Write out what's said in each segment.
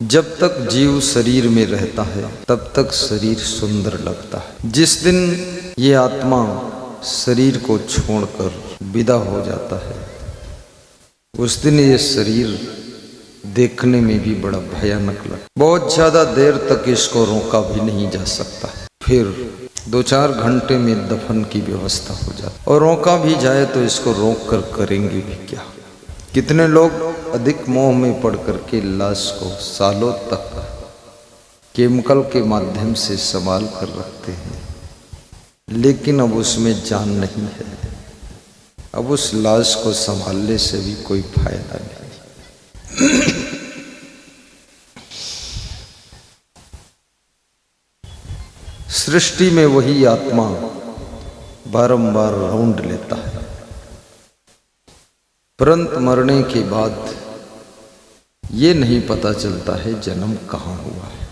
जब तक जीव शरीर में रहता है तब तक शरीर सुंदर लगता है। जिस दिन ये आत्मा शरीर को छोड़कर विदा हो जाता है उस दिन ये शरीर देखने में भी बड़ा भयानक लगता। बहुत ज्यादा देर तक इसको रोका भी नहीं जा सकता। फिर 2-4 घंटे में दफन की व्यवस्था हो जाती, और रोका भी जाए तो इसको रोक कर करेंगे भी क्या। कितने लोग अधिक मोह में पड़ करके लाश को सालों तक केमिकल के माध्यम से संभाल कर रखते हैं, लेकिन अब उसमें जान नहीं है। अब उस लाश को संभालने से भी कोई फायदा नहीं। सृष्टि में वही आत्मा बारंबार राउंड लेता है, परंतु मरने के बाद ये नहीं पता चलता है जन्म कहाँ हुआ है।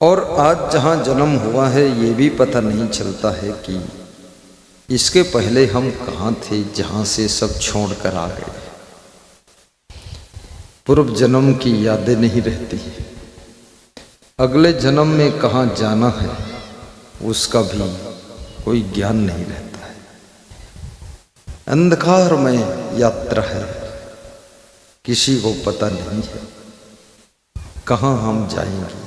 और आज जहाँ जन्म हुआ है ये भी पता नहीं चलता है कि इसके पहले हम कहाँ थे जहाँ से सब छोड़कर आ गए। पूर्व जन्म की यादें नहीं रहती, अगले जन्म में कहाँ जाना है उसका भी कोई ज्ञान नहीं रहता। अंधकार में यात्रा है, किसी को पता नहीं है कहाँ हम जाएंगे।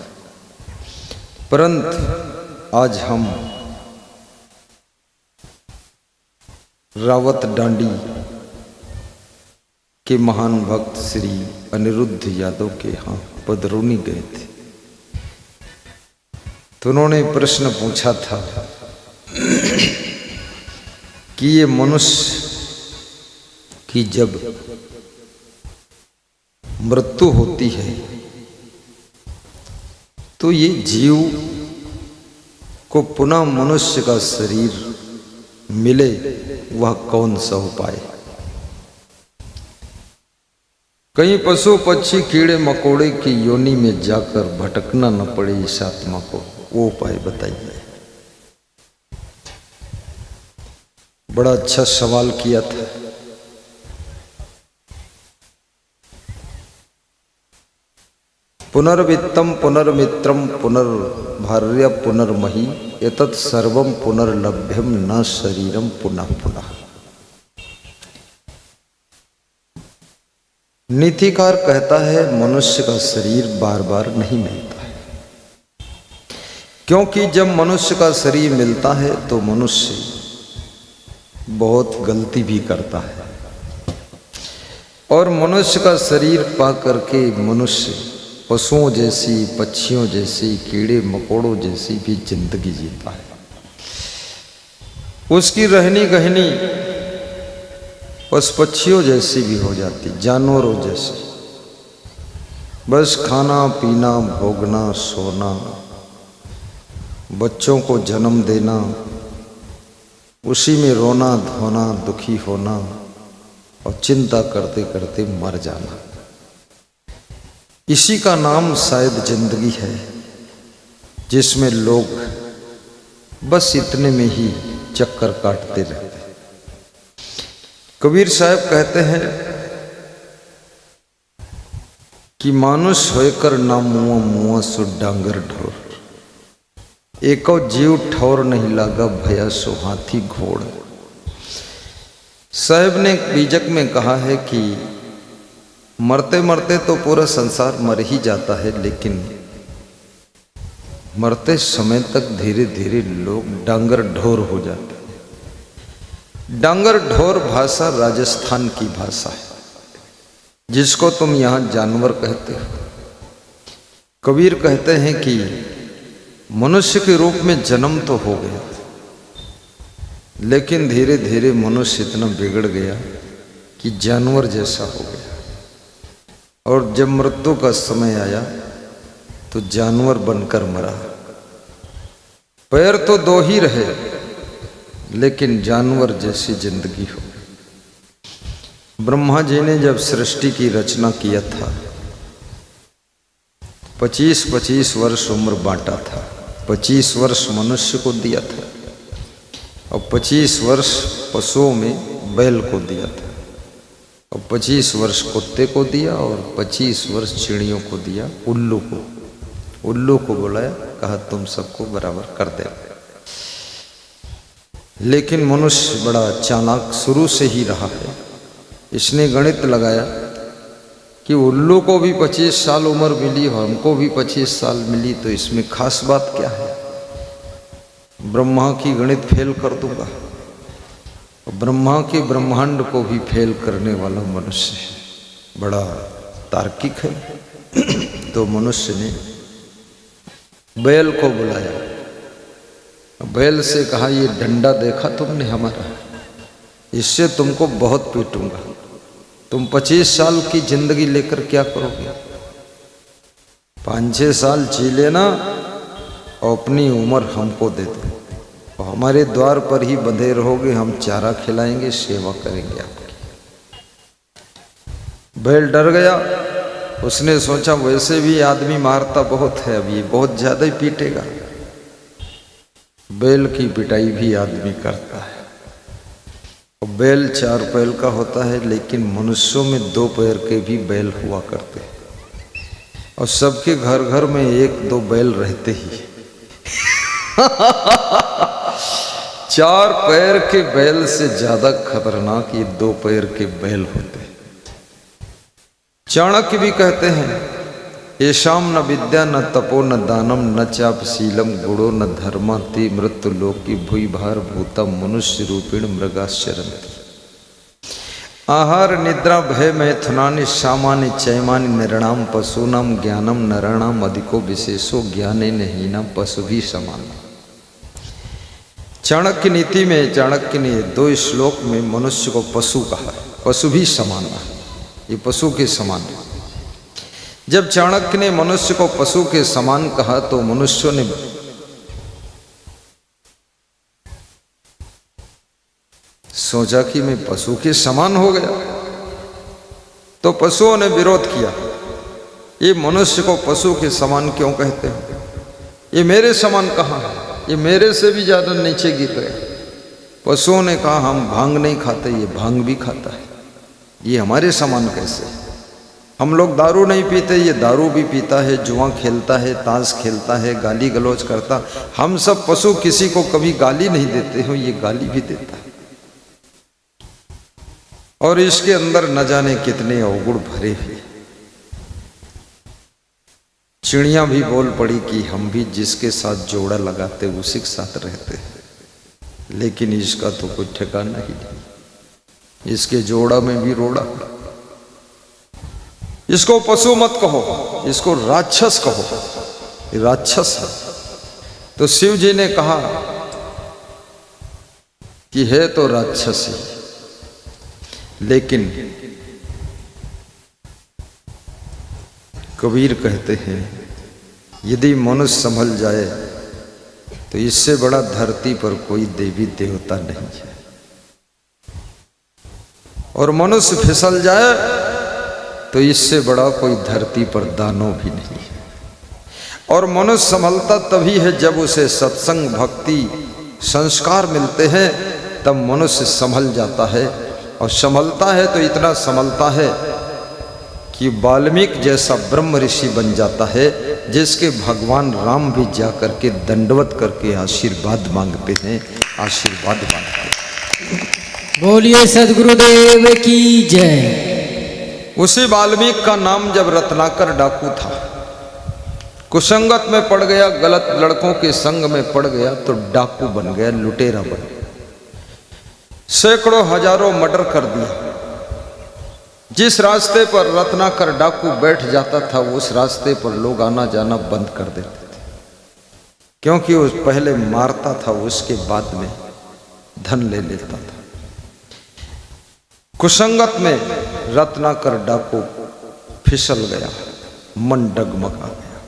परंतु आज हम रावत डांडी के महान भक्त श्री अनिरुद्ध यादव के यहाँ पदरुनी गए थे, तो उन्होंने प्रश्न पूछा था कि ये मनुष्य की जब मृत्यु होती है तो ये जीव को पुनः मनुष्य का शरीर मिले, वह कौन सा उपाय। कहीं पशु पक्षी कीड़े मकोड़े की योनि में जाकर भटकना न पड़े इस आत्मा को, वो उपाय बताइए। बड़ा अच्छा सवाल किया था। पुनर्वित्तम पुनर्मित्रम पुनर्भार्य पुनर्मही एतत् सर्वम पुनर्लभ्यम न शरीरम पुनः पुनः। नीतिकार कहता है मनुष्य का शरीर बार बार नहीं मिलता है, क्योंकि जब मनुष्य का शरीर मिलता है तो मनुष्य बहुत गलती भी करता है, और मनुष्य का शरीर पा करके मनुष्य पशुओं जैसी, पक्षियों जैसी, कीड़े मकोड़ों जैसी भी जिंदगी जीता है। उसकी रहनी गहनी पशु पक्षियों जैसी भी हो जाती, जानवरों जैसी। बस खाना पीना, भोगना, सोना, बच्चों को जन्म देना, उसी में रोना धोना, दुखी होना और चिंता करते करते मर जाना, इसी का नाम शायद जिंदगी है, जिसमें लोग बस इतने में ही चक्कर काटते रहते हैं। कबीर साहब कहते हैं कि मानुष होकर ना मुआ मुआ सो डांगर ढोर, एको जीव ठौर नहीं लागा भया सो हाथी घोड़। साहब ने बीजक में कहा है कि मरते मरते तो पूरा संसार मर ही जाता है, लेकिन मरते समय तक धीरे धीरे लोग डांगर ढोर हो जाते हैं। डांगर ढोर भाषा राजस्थान की भाषा है, जिसको तुम यहाँ जानवर कहते हो। कबीर कहते हैं कि मनुष्य के रूप में जन्म तो हो गया, लेकिन धीरे धीरे मनुष्य इतना बिगड़ गया कि जानवर जैसा हो गया, और जब मृत्यु का समय आया तो जानवर बनकर मरा। पैर तो 2 ही रहे, लेकिन जानवर जैसी जिंदगी हो। ब्रह्मा जी ने जब सृष्टि की रचना किया था 25-25 वर्ष उम्र बांटा था। 25 वर्ष मनुष्य को दिया था और 25 वर्ष पशुओं में बैल को दिया था, और 25 वर्ष कुत्ते को दिया और 25 वर्ष चिड़ियों को दिया, उल्लू को। उल्लू को बुलाया, कहा तुम सबको बराबर कर दे। लेकिन मनुष्य बड़ा चालाक शुरू से ही रहा है। इसने गणित लगाया कि उल्लू को भी 25 साल उम्र मिली, हमको भी 25 साल मिली, तो इसमें खास बात क्या है। ब्रह्मा की गणित फेल कर दूंगा। ब्रह्मा के ब्रह्मांड को भी फेल करने वाला मनुष्य है, बड़ा तार्किक है। तो मनुष्य ने बैल को बुलाया, बैल से कहा ये डंडा देखा तुमने हमारा, इससे तुमको बहुत पीटूंगा। तुम 25 साल की जिंदगी लेकर क्या करोगे? 5-6 साल जी लेना और अपनी उम्र हमको दे दो, और हमारे द्वार पर ही बंधे रहोगे, हम चारा खिलाएंगे, सेवा करेंगे आपकी। बैल डर गया। उसने सोचा वैसे भी आदमी मारता बहुत है, अब ये बहुत ज्यादा ही पीटेगा। बैल की पिटाई भी आदमी करता है। और बैल 4 पैर का होता है, लेकिन मनुष्यों में 2 पैर के भी बैल हुआ करते हैं, और सबके घर घर में 1-2 बैल रहते ही। 4 पैर के बैल से ज्यादा खतरनाक ये 2 पैर के बैल होते हैं। चाणक्य भी कहते हैं, येषाम न विद्या न तपो न दानम न चापशीलम गुणो न धर्मा ते मृत्यु लोकी भूई भार भूता मनुष्य रूपेण मृगाश्चरन्ति। आहार निद्रा भय मैथुनानि सामानि चैमानि नृणाम पशूनाम ज्ञानम नराणाम अधिको विशेषो ज्ञानेन हीना पशु भी समान। चाणक्य नीति में चाणक्य ने 2 श्लोक में मनुष्य को पशु कहा है, पशु भी समान है, ये पशु के समान है। जब चाणक्य ने मनुष्य को पशु के समान कहा तो मनुष्यों ने सोचा कि मैं पशु के समान हो गया, तो पशुओं ने विरोध किया, ये मनुष्य को पशु के समान क्यों कहते हो? ये मेरे समान कहाँ है, ये मेरे से भी ज्यादा नीचे गिर गए। पशुओं ने कहा हम भांग नहीं खाते, ये भांग भी खाता है, ये हमारे समान कैसे? हम लोग दारू नहीं पीते, ये दारू भी पीता है, जुआ खेलता है, ताश खेलता है, गाली गलौज करता। हम सब पशु किसी को कभी गाली नहीं देते हो, ये गाली भी देता है। और इसके अंदर न जाने कितने अवगुण भरे हुए। चिड़ियां भी बोल पड़ी कि हम भी जिसके साथ जोड़ा लगाते उसी के साथ रहते हैं, लेकिन इसका तो कोई ठिकाना ही नहीं, इसके जोड़ा में भी रोड़ा। इसको पशु मत कहो, इसको राक्षस कहो, ये राक्षस है। तो शिव जी ने कहा कि है तो राक्षस ही, लेकिन कबीर कहते हैं यदि मनुष्य संभल जाए तो इससे बड़ा धरती पर कोई देवी देवता नहीं है, और मनुष्य फिसल जाए तो इससे बड़ा कोई धरती पर दानव भी नहीं है। और मनुष्य संभलता तभी है जब उसे सत्संग भक्ति संस्कार मिलते हैं, तब मनुष्य संभल जाता है। और संभलता है तो इतना संभलता है कि वाल्मीकि जैसा ब्रह्म ऋषि बन जाता है, जिसके भगवान राम भी जा करके दंडवत करके आशीर्वाद मांगते हैं, आशीर्वाद मांगते हैं। बोलिए सद्गुरुदेव की जय। उसी वाल्मीकि का नाम जब रत्नाकर डाकू था, कुसंगत में पड़ गया, गलत लड़कों के संग में पड़ गया, तो डाकू बन गया, लुटेरा बन गया। सैकड़ों हजारों मर्डर कर दिया। जिस रास्ते पर रत्नाकर डाकू बैठ जाता था उस रास्ते पर लोग आना जाना बंद कर देते थे, क्योंकि वो पहले मारता था, उसके बाद में धन ले लेता था। कुसंगत में रत्नाकर डाकू फिसल गया, मन डगमगा गया।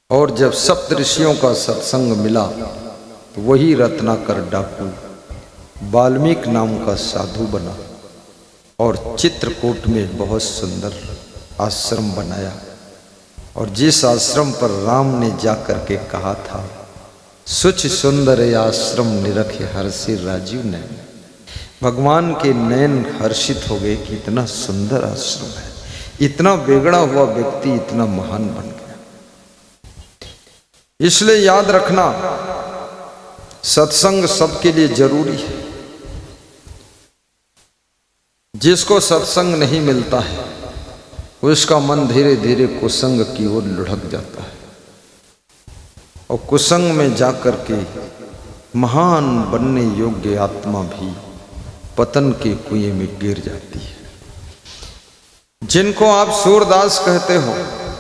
और जब सप्तऋषियों का सत्संग मिला तो वही रत्नाकर डाकू वाल्मीकि नाम का साधु बना और चित्रकूट में बहुत सुंदर आश्रम बनाया। और जिस आश्रम पर राम ने जाकर के कहा था, सुच सुंदर आश्रम निरखे हर्षि राजीव ने, भगवान के नयन हर्षित हो गए कि इतना सुंदर आश्रम है, इतना बिगड़ा हुआ व्यक्ति इतना महान बन गया। इसलिए याद रखना, सत्संग सबके लिए जरूरी है। जिसको सत्संग नहीं मिलता है उसका मन धीरे धीरे कुसंग की ओर लुढ़क जाता है, और कुसंग में जाकर के महान बनने योग्य आत्मा भी पतन के कुएं में गिर जाती है। जिनको आप सूरदास कहते हो,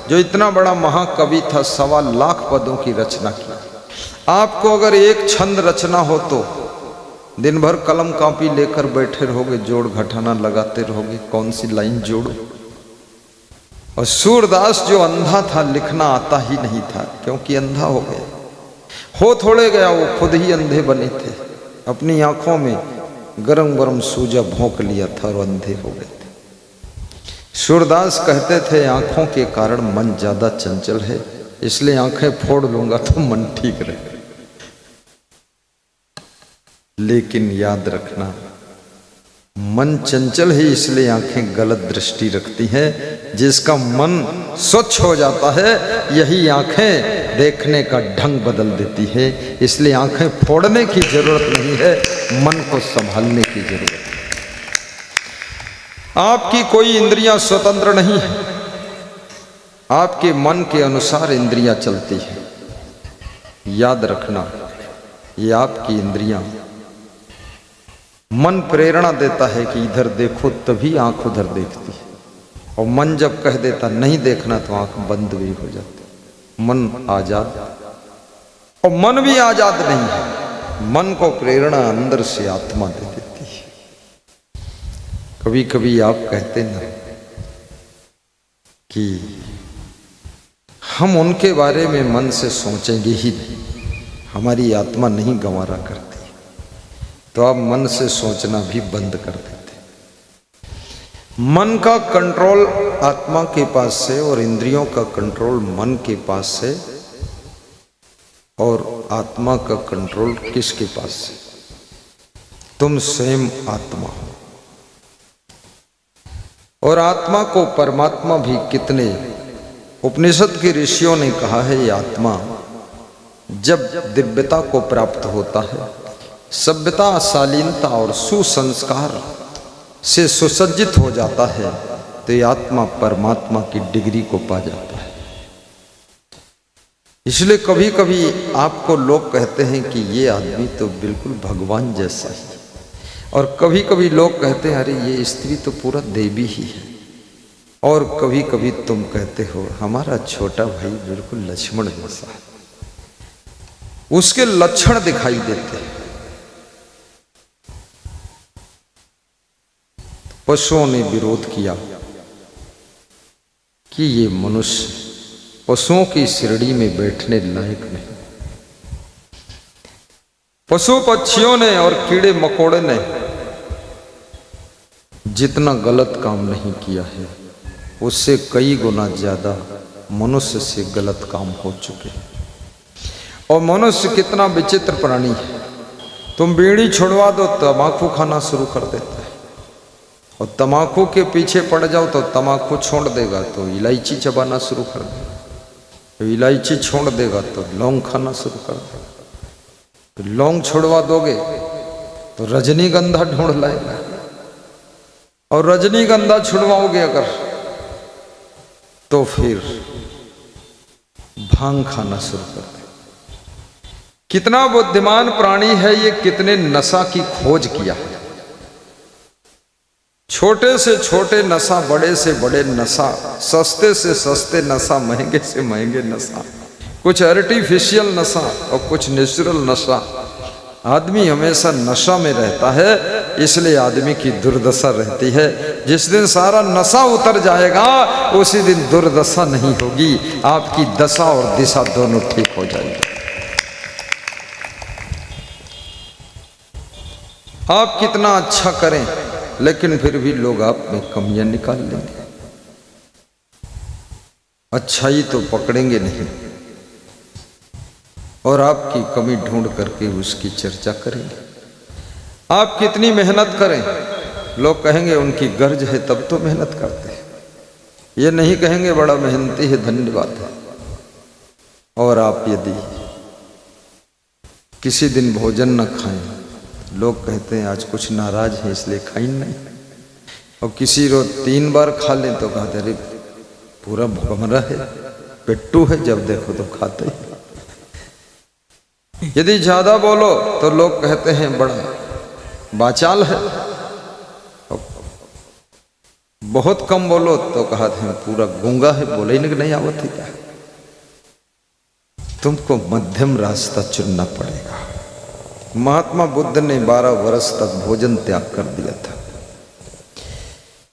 जो इतना बड़ा महाकवि था, 1.25 लाख पदों की रचना की, आपको अगर एक छंद रचना हो तो दिन भर कलम कॉपी लेकर बैठे रहोगे, जोड़ घटाना लगाते रहोगे, कौन सी लाइन जोड़ो। और सूरदास जो अंधा था, लिखना आता ही नहीं था, क्योंकि अंधा हो गया। हो थोड़े गया, वो खुद ही अंधे बने थे, अपनी आंखों में गरम गरम सूजा भोंक लिया था और अंधे हो गए थे। सूरदास कहते थे, आंखों के कारण मन ज्यादा चंचल है, इसलिए आंखें फोड़ लूंगा तो मन ठीक रहेगा। लेकिन याद रखना, मन चंचल है इसलिए आंखें गलत दृष्टि रखती हैं। जिसका मन स्वच्छ हो जाता है, यही आंखें देखने का ढंग बदल देती है। इसलिए आंखें फोड़ने की जरूरत नहीं है, मन को संभालने की जरूरत है। आपकी कोई इंद्रियां स्वतंत्र नहीं है, आपके मन के अनुसार इंद्रियां चलती है। याद रखना, ये आपकी इंद्रियां, मन प्रेरणा देता है कि इधर देखो, तभी आंख उधर देखती है, और मन जब कह देता नहीं देखना तो आंख बंद भी हो जाती। मन आजाद, और मन भी आजाद नहीं है, मन को प्रेरणा अंदर से आत्मा दे देती है। कभी कभी आप कहते ना कि हम उनके बारे में मन से सोचेंगे ही नहीं, हमारी आत्मा नहीं गंवारा करती, तो आप मन से सोचना भी बंद कर देते। मन का कंट्रोल आत्मा के पास से और इंद्रियों का कंट्रोल मन के पास से, और आत्मा का कंट्रोल किसके पास से? तुम स्वयं आत्मा हो। और आत्मा को परमात्मा भी कितने, उपनिषद के ऋषियों ने कहा है, ये आत्मा जब दिव्यता को प्राप्त होता है, सभ्यता, शालीनता और सुसंस्कार से सुसज्जित हो जाता है, तो ये आत्मा परमात्मा की डिग्री को पा जाता है। इसलिए कभी कभी आपको लोग कहते हैं कि ये आदमी तो बिल्कुल भगवान जैसा है, और कभी कभी लोग कहते हैं अरे ये स्त्री तो पूरा देवी ही है, और कभी कभी तुम कहते हो हमारा छोटा भाई बिल्कुल लक्ष्मण जैसा है। उसके लक्षण दिखाई देते हैं। पशुओं ने विरोध किया कि ये मनुष्य पशुओं की श्रेणी में बैठने लायक नहीं। पशु पक्षियों ने और कीड़े मकोड़े ने जितना गलत काम नहीं किया है, उससे कई गुना ज्यादा मनुष्य से गलत काम हो चुके हैं। और मनुष्य कितना विचित्र प्राणी है। तुम बीड़ी छुड़वा दो, तम्बाकू खाना शुरू कर देता है, और तम्बाकू के पीछे पड़ जाओ तो तम्बाकू छोड़ देगा तो इलायची चबाना शुरू कर देगा, तो इलायची छोड़ देगा तो लौंग खाना शुरू कर देगा, तो लौंग छुड़वा दोगे तो रजनीगंधा ढूंढ लाएगा, और रजनीगंधा छुड़वाओगे अगर तो फिर भांग खाना शुरू कर देगा। कितना बुद्धिमान प्राणी है ये, कितने नशा की खोज किया है। छोटे से छोटे नशा, बड़े से बड़े नशा, सस्ते से सस्ते नशा, महंगे से महंगे नशा, कुछ आर्टिफिशियल नशा और कुछ नेचुरल नशा। आदमी हमेशा नशा में रहता है, इसलिए आदमी की दुर्दशा रहती है। जिस दिन सारा नशा उतर जाएगा उसी दिन दुर्दशा नहीं होगी, आपकी दशा और दिशा दोनों ठीक हो जाएगी। आप कितना अच्छा करें लेकिन फिर भी लोग आप में कमियां निकाल लेंगे, अच्छाई तो पकड़ेंगे नहीं, और आपकी कमी ढूंढ करके उसकी चर्चा करेंगे। आप कितनी मेहनत करें, लोग कहेंगे उनकी गर्ज है तब तो मेहनत करते हैं, ये नहीं कहेंगे बड़ा मेहनती है, धन्यवाद है। और आप यदि किसी दिन भोजन न खाएं, लोग कहते हैं आज कुछ नाराज है इसलिए खाई नहीं, और किसी रोज 3 बार खा लें तो कहते अरे पूरा भुखमरा है, पेट्टू है, जब देखो तो खाते हैं। यदि ज्यादा बोलो तो लोग कहते हैं बड़ा बाचाल है, और बहुत कम बोलो तो कहते हैं पूरा गूंगा है, बोले नहीं आवत है क्या। तुमको मध्यम रास्ता चुनना पड़ेगा। महात्मा बुद्ध ने 12 वर्ष तक भोजन त्याग कर दिया था।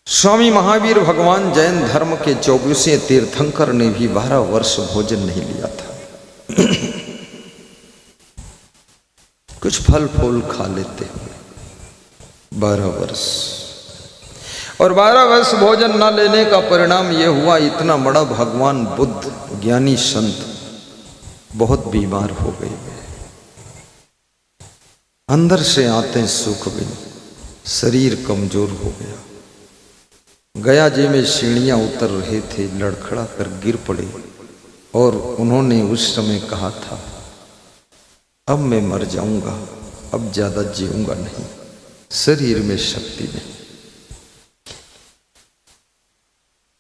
स्वामी महावीर भगवान जैन धर्म के 24वें तीर्थंकर ने भी 12 वर्ष भोजन नहीं लिया था। कुछ फल फूल खा लेते हुए 12 वर्ष, और 12 वर्ष भोजन न लेने का परिणाम यह हुआ इतना बड़ा भगवान बुद्ध ज्ञानी संत बहुत बीमार हो गए, अंदर से आते सूख गई, शरीर कमजोर हो गया। गया जी में सीढ़ियां उतर रहे थे, लड़खड़ा कर गिर पड़े, और उन्होंने उस समय कहा था अब मैं मर जाऊंगा, अब ज्यादा जीऊंगा नहीं, शरीर में शक्ति नहीं।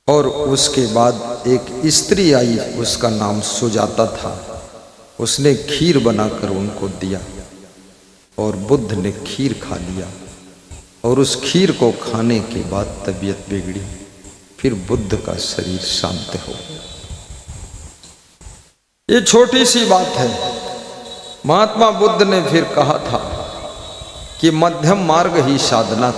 और उसके बाद एक स्त्री आई, उसका नाम सुजाता था, उसने खीर बनाकर उनको दिया, और बुद्ध ने खीर खा लिया, और उस खीर को खाने के बाद तबीयत बिगड़ी, फिर बुद्ध का शरीर शांत हो गया। ये छोटी सी बात है। महात्मा बुद्ध ने फिर कहा था कि मध्यम मार्ग ही साधना